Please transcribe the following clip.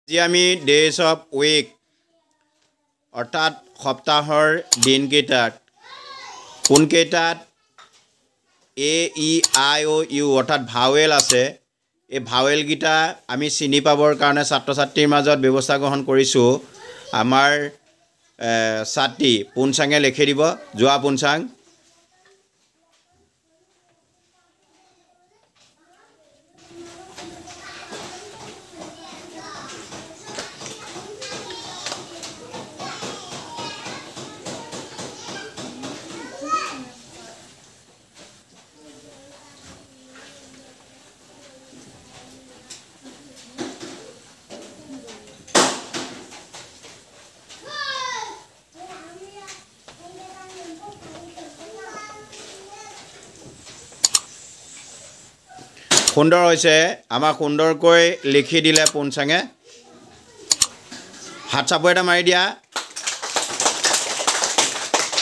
আজি আমি days of week অৰ্থাৎ সপ্তাহৰ দিনকেইটাত কোনকেইটাত এ ই আই অ' ইউ অৰ্থাৎ ভাৱেল আছে এই ভাৱেলকেইটা আমি চিনি পাবৰ কাৰণে ছাত্ৰ ছাত্ৰীৰ মাজত ব্যৱস্থা গ্ৰহণ কৰিছোঁ। আমাৰ ছাত্ৰী পুনচাঙে লিখি দিব। যোৱা পুনচাং। সুন্দৰ হৈছে। আমাক সুন্দৰকৈ লিখি দিলে পুনচাঙে। হাত চাপৰি এটা মাৰি দিয়া।